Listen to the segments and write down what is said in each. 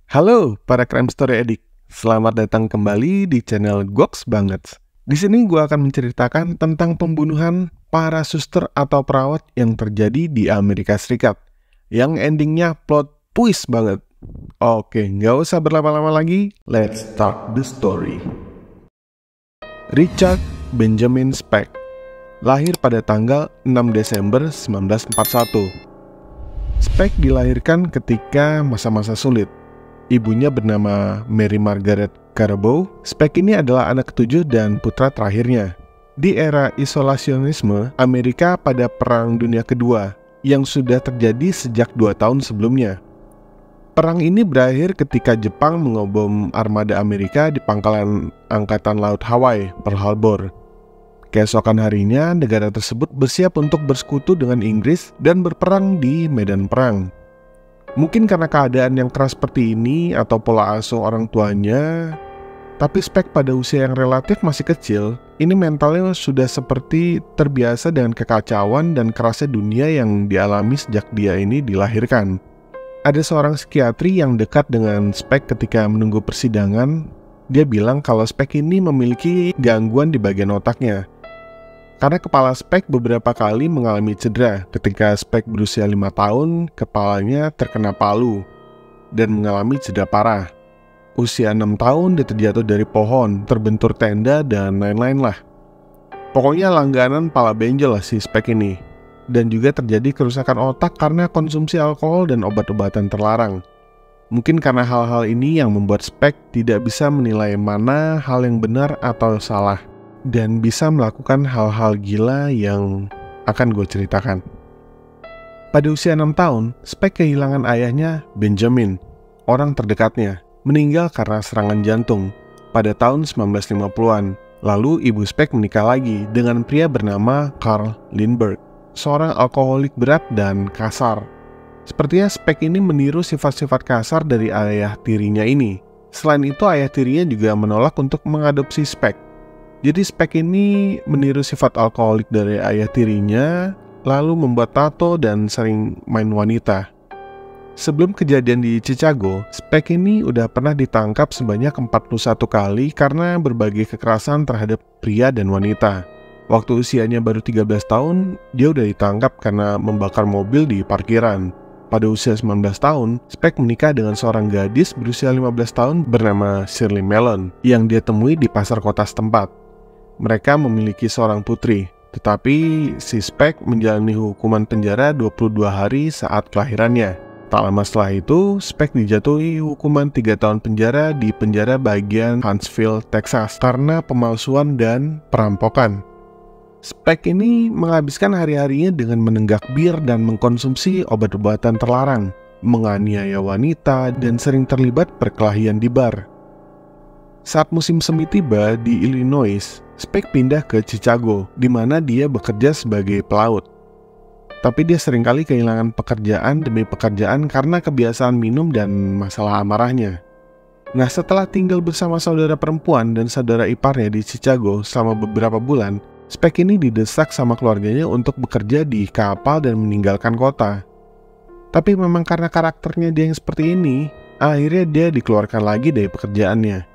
Halo para crime story addict, selamat datang kembali di channel Goks Banget. Di sini gue akan menceritakan tentang pembunuhan para suster atau perawat yang terjadi di Amerika Serikat, yang endingnya plot twist banget. Oke, nggak usah berlama-lama lagi, let's start the story. Richard Benjamin Speck lahir pada tanggal 6 Desember 1941. Speck dilahirkan ketika masa-masa sulit. Ibunya bernama Mary Margaret Carabo. Speck ini adalah anak ketujuh dan putra terakhirnya. Di era isolasionisme Amerika pada Perang Dunia Kedua yang sudah terjadi sejak 2 tahun sebelumnya. Perang ini berakhir ketika Jepang mengebom armada Amerika di pangkalan Angkatan Laut Hawaii, Pearl Harbor. Keesokan harinya, negara tersebut bersiap untuk bersekutu dengan Inggris dan berperang di medan perang. Mungkin karena keadaan yang keras seperti ini atau pola asuh orang tuanya, tapi Speck pada usia yang relatif masih kecil, ini mentalnya sudah seperti terbiasa dengan kekacauan dan kerasnya dunia yang dialami sejak dia ini dilahirkan. Ada seorang psikiatri yang dekat dengan Speck ketika menunggu persidangan. Dia bilang kalau Speck ini memiliki gangguan di bagian otaknya. Karena kepala Speck beberapa kali mengalami cedera. Ketika Speck berusia 5 tahun, kepalanya terkena palu dan mengalami cedera parah. Usia 6 tahun dia terjatuh dari pohon, terbentur tenda, dan lain-lain lah. Pokoknya langganan pala benjol lah si Speck ini. Dan juga terjadi kerusakan otak karena konsumsi alkohol dan obat-obatan terlarang. Mungkin karena hal-hal ini yang membuat Speck tidak bisa menilai mana hal yang benar atau salah, dan bisa melakukan hal-hal gila yang akan gue ceritakan. Pada usia 6 tahun, Speck kehilangan ayahnya, Benjamin, orang terdekatnya, meninggal karena serangan jantung pada tahun 1950-an. Lalu ibu Speck menikah lagi dengan pria bernama Carl Lindbergh, seorang alkoholik berat dan kasar. Sepertinya Speck ini meniru sifat-sifat kasar dari ayah tirinya ini. Selain itu, ayah tirinya juga menolak untuk mengadopsi Speck. Jadi Speck ini meniru sifat alkoholik dari ayah tirinya, lalu membuat tato dan sering main wanita. Sebelum kejadian di Chicago, Speck ini udah pernah ditangkap sebanyak 41 kali karena berbagai kekerasan terhadap pria dan wanita. Waktu usianya baru 13 tahun, dia udah ditangkap karena membakar mobil di parkiran. Pada usia 19 tahun, Speck menikah dengan seorang gadis berusia 15 tahun bernama Shirley Mellon yang dia temui di pasar kota setempat. Mereka memiliki seorang putri, tetapi si Speck menjalani hukuman penjara 22 hari saat kelahirannya. Tak lama setelah itu, Speck dijatuhi hukuman 3 tahun penjara di penjara bagian Huntsville, Texas karena pemalsuan dan perampokan. Speck ini menghabiskan hari-harinya dengan menenggak bir dan mengkonsumsi obat-obatan terlarang, menganiaya wanita, dan sering terlibat perkelahian di bar. Saat musim semi tiba di Illinois, Speck pindah ke Chicago, di mana dia bekerja sebagai pelaut. Tapi dia seringkali kehilangan pekerjaan demi pekerjaan karena kebiasaan minum dan masalah amarahnya. Nah, setelah tinggal bersama saudara perempuan dan saudara iparnya di Chicago selama beberapa bulan, Speck ini didesak sama keluarganya untuk bekerja di kapal dan meninggalkan kota. Tapi memang karena karakternya dia yang seperti ini, akhirnya dia dikeluarkan lagi dari pekerjaannya.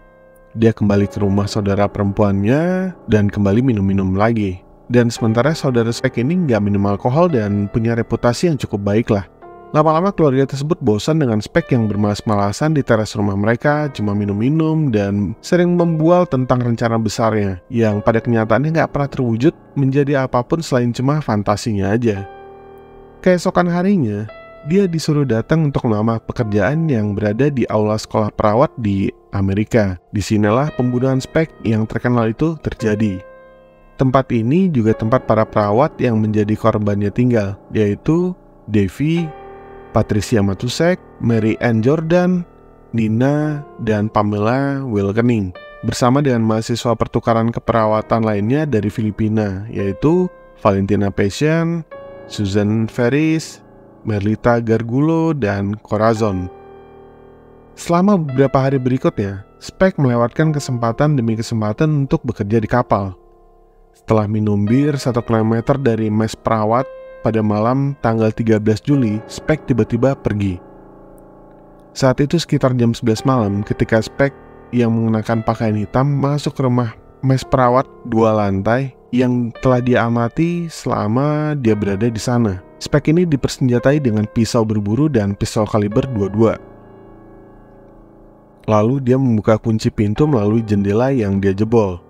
Dia kembali ke rumah saudara perempuannya dan kembali minum-minum lagi. Dan sementara saudara Speck ini nggak minum alkohol dan punya reputasi yang cukup baik lah. Lama-lama keluarga tersebut bosan dengan Speck yang bermalas-malasan di teras rumah mereka, cuma minum-minum dan sering membual tentang rencana besarnya, yang pada kenyataannya nggak pernah terwujud menjadi apapun selain cuma fantasinya aja. Keesokan harinya, dia disuruh datang untuk melamar pekerjaan yang berada di aula sekolah perawat di Amerika. Disinilah pembunuhan Speck yang terkenal itu terjadi. Tempat ini juga tempat para perawat yang menjadi korbannya tinggal, yaitu Devi, Patricia Matusek, Mary Ann Jordan, Nina, dan Pamela Wilkening, bersama dengan mahasiswa pertukaran keperawatan lainnya dari Filipina, yaitu Valentina Passion, Susan Ferris, Merlita Gargulo, dan Corazon. Selama beberapa hari berikutnya, Speck melewatkan kesempatan demi kesempatan untuk bekerja di kapal. Setelah minum bir 1 km dari mes perawat, pada malam tanggal 13 Juli, Speck tiba-tiba pergi. Saat itu sekitar jam 11 malam ketika Spek yang mengenakan pakaian hitam masuk ke rumah mes perawat 2 lantai yang telah dia amati selama dia berada di sana. Spek ini dipersenjatai dengan pisau berburu dan pistol kaliber 22. Lalu dia membuka kunci pintu melalui jendela yang dia jebol.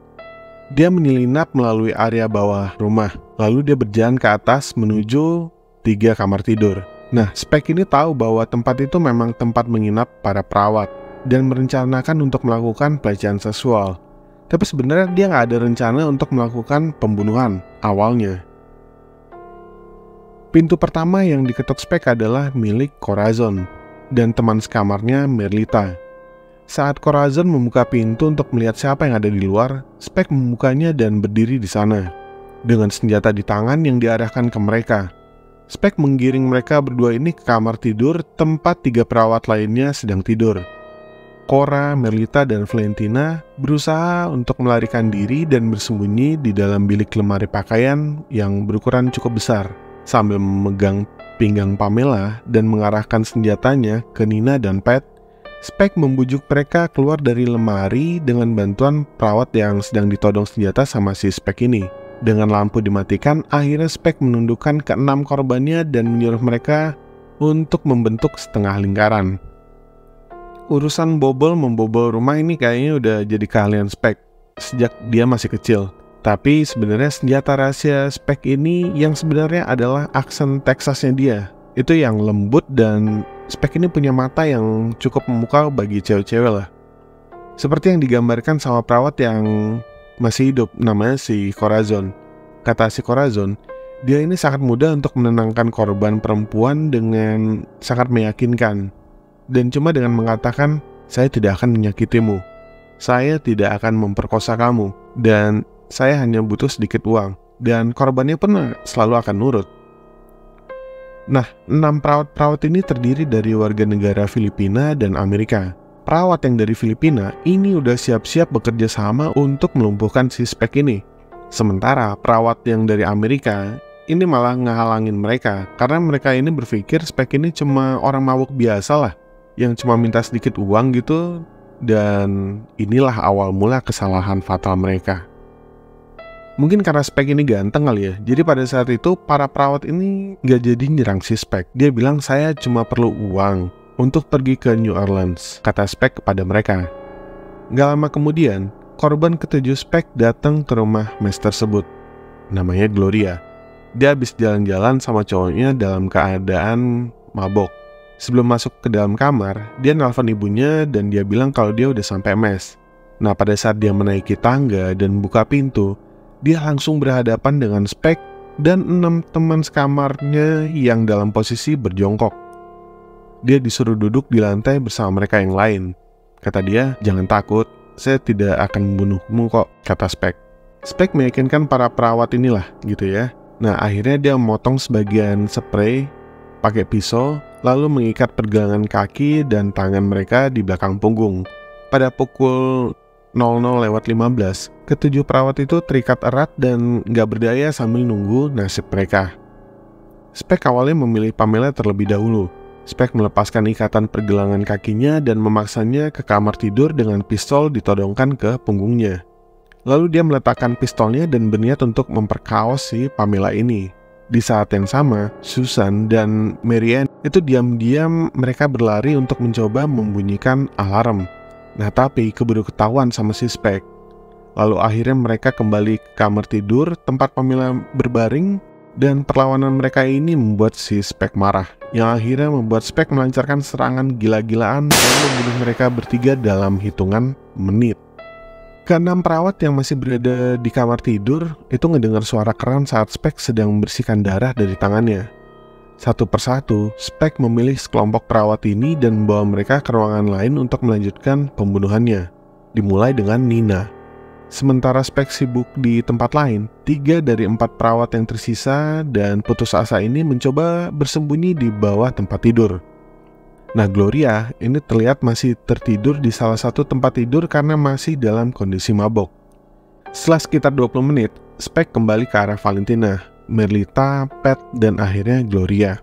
Dia menyelinap melalui area bawah rumah, lalu dia berjalan ke atas menuju 3 kamar tidur. Nah, Spek ini tahu bahwa tempat itu memang tempat menginap para perawat dan merencanakan untuk melakukan pelecehan seksual. Tapi sebenarnya dia nggak ada rencana untuk melakukan pembunuhan awalnya. Pintu pertama yang diketuk Spek adalah milik Corazon dan teman sekamarnya Merlita. Saat Corazon membuka pintu untuk melihat siapa yang ada di luar, Spek membukanya dan berdiri di sana dengan senjata di tangan yang diarahkan ke mereka. Spek menggiring mereka berdua ini ke kamar tidur tempat 3 perawat lainnya sedang tidur. Cora, Merlita, dan Valentina berusaha untuk melarikan diri dan bersembunyi di dalam bilik lemari pakaian yang berukuran cukup besar. Sambil memegang pinggang Pamela dan mengarahkan senjatanya ke Nina dan Pat, Spek membujuk mereka keluar dari lemari dengan bantuan perawat yang sedang ditodong senjata sama si Spek ini. Dengan lampu dimatikan, akhirnya Spek menundukkan ke-6 korbannya dan menyuruh mereka untuk membentuk setengah lingkaran. Urusan membobol rumah ini kayaknya udah jadi keahlian Spek sejak dia masih kecil. Tapi sebenarnya senjata rahasia Spek ini yang sebenarnya adalah aksen Texasnya dia. Itu yang lembut dan Spek ini punya mata yang cukup memukau bagi cewek-cewek lah. Seperti yang digambarkan sama perawat yang masih hidup, namanya si Corazon. Kata si Corazon, dia ini sangat mudah untuk menenangkan korban perempuan dengan sangat meyakinkan. Dan cuma dengan mengatakan, saya tidak akan menyakitimu, saya tidak akan memperkosa kamu, dan saya hanya butuh sedikit uang. Dan korbannya pun selalu akan nurut. Nah, 6 perawat-perawat ini terdiri dari warga negara Filipina dan Amerika. Perawat yang dari Filipina ini udah siap-siap bekerja sama untuk melumpuhkan si Spek ini. Sementara perawat yang dari Amerika ini malah ngehalangin mereka karena mereka ini berpikir Spek ini cuma orang mabuk biasa lah yang cuma minta sedikit uang gitu, dan inilah awal mula kesalahan fatal mereka. Mungkin karena Spek ini ganteng kali ya, jadi pada saat itu para perawat ini gak jadi nyerang si Spek. Dia bilang, saya cuma perlu uang untuk pergi ke New Orleans, kata Spek kepada mereka. Gak lama kemudian, korban ketujuh Spek datang ke rumah mes tersebut. Namanya Gloria. Dia habis jalan-jalan sama cowoknya dalam keadaan mabok. Sebelum masuk ke dalam kamar, dia nelpon ibunya dan dia bilang kalau dia udah sampai mes. Nah, pada saat dia menaiki tangga dan buka pintu, dia langsung berhadapan dengan Spek dan 6 teman sekamarnya yang dalam posisi berjongkok. Dia disuruh duduk di lantai bersama mereka yang lain. Kata dia, jangan takut, saya tidak akan membunuhmu kok, kata Spek. Spek meyakinkan para perawat inilah gitu ya. Nah, akhirnya dia memotong sebagian spray pakai pisau, lalu mengikat pergelangan kaki dan tangan mereka di belakang punggung. Pada pukul 00:15, ketujuh perawat itu terikat erat dan gak berdaya sambil nunggu nasib mereka. Spek awalnya memilih Pamela terlebih dahulu. Spek melepaskan ikatan pergelangan kakinya dan memaksanya ke kamar tidur dengan pistol ditodongkan ke punggungnya. Lalu dia meletakkan pistolnya dan berniat untuk memperkaos si Pamela ini. Di saat yang sama, Susan dan Marianne itu diam-diam mereka berlari untuk mencoba membunyikan alarm. Nah, tapi keburu ketahuan sama si Spek. Lalu akhirnya mereka kembali ke kamar tidur tempat Pamela berbaring, dan perlawanan mereka ini membuat si Spek marah, yang akhirnya membuat Spek melancarkan serangan gila-gilaan dan membunuh mereka bertiga dalam hitungan menit. Ke-6 perawat yang masih berada di kamar tidur itu ngedengar suara keran saat Spek sedang membersihkan darah dari tangannya. Satu persatu, Spek memilih sekelompok perawat ini dan membawa mereka ke ruangan lain untuk melanjutkan pembunuhannya. Dimulai dengan Nina. Sementara Spek sibuk di tempat lain, 3 dari 4 perawat yang tersisa dan putus asa ini mencoba bersembunyi di bawah tempat tidur. Nah, Gloria ini terlihat masih tertidur di salah satu tempat tidur karena masih dalam kondisi mabok. Setelah sekitar 20 menit, Spek kembali ke arah Valentina, Merlita, Pat, dan akhirnya Gloria.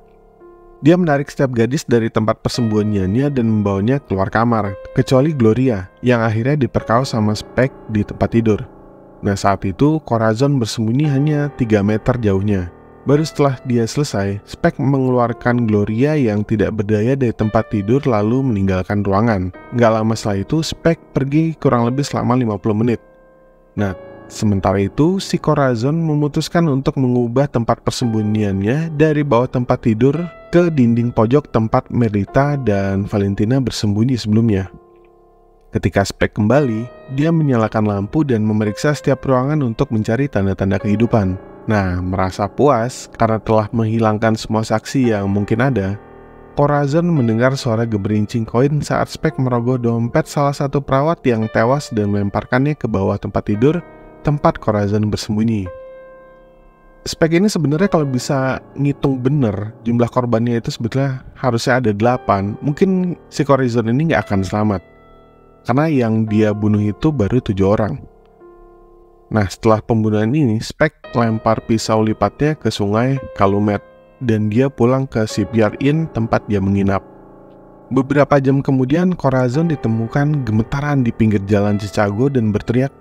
Dia menarik setiap gadis dari tempat persembunyiannya dan membawanya keluar kamar, kecuali Gloria, yang akhirnya diperkaos sama Spike di tempat tidur. Nah, saat itu Corazon bersembunyi hanya 3 meter jauhnya. Baru setelah dia selesai, Spike mengeluarkan Gloria yang tidak berdaya dari tempat tidur lalu meninggalkan ruangan. Nggak lama setelah itu, Spike pergi kurang lebih selama 50 menit. Nah, sementara itu, si Corazon memutuskan untuk mengubah tempat persembunyiannya dari bawah tempat tidur ke dinding pojok tempat Merlita dan Valentina bersembunyi sebelumnya. Ketika Spike kembali, dia menyalakan lampu dan memeriksa setiap ruangan untuk mencari tanda-tanda kehidupan. Nah, merasa puas karena telah menghilangkan semua saksi yang mungkin ada, Corazon mendengar suara geberincing koin saat Spike merogoh dompet salah satu perawat yang tewas dan melemparkannya ke bawah tempat tidur tempat Corazon bersembunyi. Spike ini sebenarnya kalau bisa ngitung bener jumlah korbannya itu sebetulnya harusnya ada 8. Mungkin si Corazon ini nggak akan selamat, karena yang dia bunuh itu baru 7 orang. Nah, setelah pembunuhan ini, Spike lempar pisau lipatnya ke sungai Calumet dan dia pulang ke Shipyard Inn tempat dia menginap. Beberapa jam kemudian, Corazon ditemukan gemetaran di pinggir jalan Chicago dan berteriak,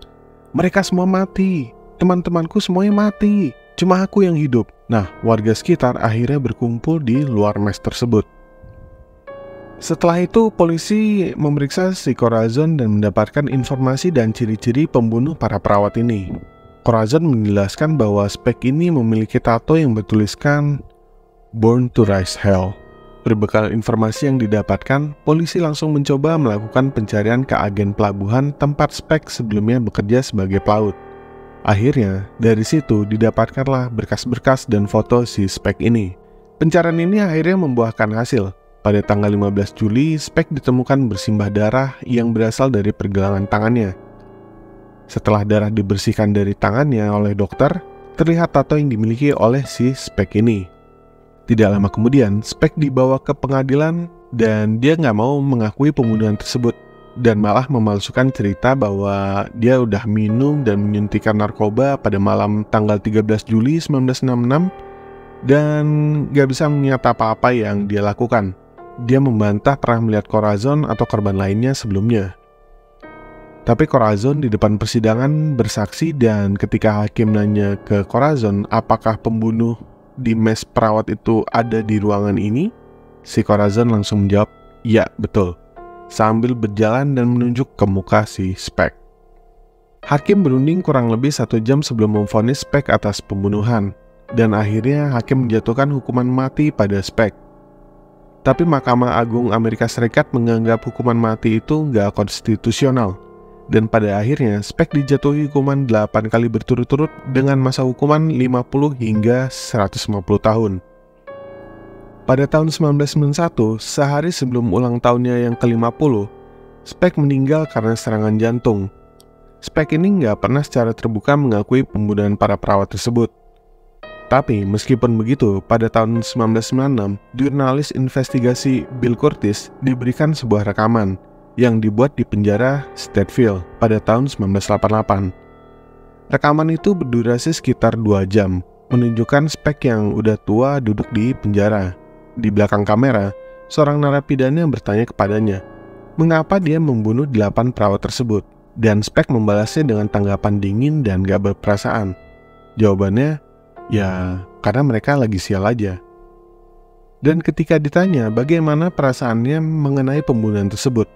"Mereka semua mati, teman-temanku semuanya mati, cuma aku yang hidup." Nah, warga sekitar akhirnya berkumpul di luar mes tersebut. Setelah itu, polisi memeriksa si Corazon dan mendapatkan informasi dan ciri-ciri pembunuh para perawat ini. Corazon menjelaskan bahwa Spike ini memiliki tato yang bertuliskan "Born to Rise Hell". Berbekal informasi yang didapatkan, polisi langsung mencoba melakukan pencarian ke agen pelabuhan tempat Spike sebelumnya bekerja sebagai pelaut. Akhirnya, dari situ didapatkanlah berkas-berkas dan foto si Spike ini. Pencarian ini akhirnya membuahkan hasil. Pada tanggal 15 Juli, Spike ditemukan bersimbah darah yang berasal dari pergelangan tangannya. Setelah darah dibersihkan dari tangannya oleh dokter, terlihat tato yang dimiliki oleh si Spike ini. Tidak lama kemudian, Spike dibawa ke pengadilan dan dia nggak mau mengakui pembunuhan tersebut dan malah memalsukan cerita bahwa dia udah minum dan menyuntikkan narkoba pada malam tanggal 13 Juli 1966 dan nggak bisa menyata apa-apa yang dia lakukan. Dia membantah pernah melihat Corazon atau korban lainnya sebelumnya. Tapi Corazon di depan persidangan bersaksi dan ketika hakim nanya ke Corazon apakah pembunuh di mes perawat itu ada di ruangan ini, si Corazon langsung menjawab, "Ya, betul," sambil berjalan dan menunjuk ke muka si Spike. Hakim berunding kurang lebih 1 jam sebelum memvonis Spike atas pembunuhan, dan akhirnya hakim menjatuhkan hukuman mati pada Spike. Tapi Mahkamah Agung Amerika Serikat menganggap hukuman mati itu nggak konstitusional, dan pada akhirnya Spike dijatuhi hukuman 8 kali berturut-turut dengan masa hukuman 50 hingga 150 tahun. Pada tahun 1991, sehari sebelum ulang tahunnya yang ke-50, Spike meninggal karena serangan jantung. Spike ini nggak pernah secara terbuka mengakui pembunuhan para perawat tersebut. Tapi meskipun begitu, pada tahun 1996, jurnalis investigasi Bill Curtis diberikan sebuah rekaman yang dibuat di penjara Stateville pada tahun 1988. Rekaman itu berdurasi sekitar 2 jam, menunjukkan Spike yang udah tua duduk di penjara. Di belakang kamera, seorang narapidana bertanya kepadanya, mengapa dia membunuh 8 perawat tersebut, dan Spike membalasnya dengan tanggapan dingin dan gak berperasaan. Jawabannya, ya, karena mereka lagi sial aja. Dan ketika ditanya bagaimana perasaannya mengenai pembunuhan tersebut,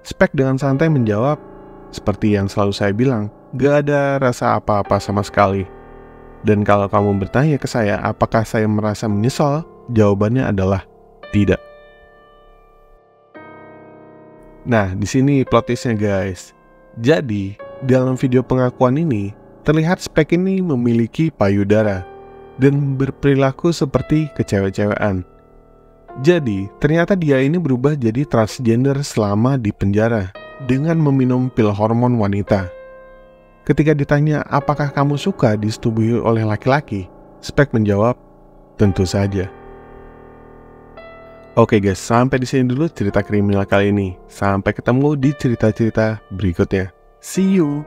Spike dengan santai menjawab, seperti yang selalu saya bilang, gak ada rasa apa-apa sama sekali. Dan kalau kamu bertanya ke saya apakah saya merasa menyesal, jawabannya adalah tidak. Nah, di sini plot twist-nya guys. Jadi, dalam video pengakuan ini, terlihat Spike ini memiliki payudara dan berperilaku seperti kecewek-cewekan. Jadi, ternyata dia ini berubah jadi transgender selama di penjara dengan meminum pil hormon wanita. Ketika ditanya, apakah kamu suka disetubuhi oleh laki-laki? Spike menjawab, tentu saja. Oke guys, sampai di sini dulu cerita kriminal kali ini. Sampai ketemu di cerita-cerita berikutnya. See you!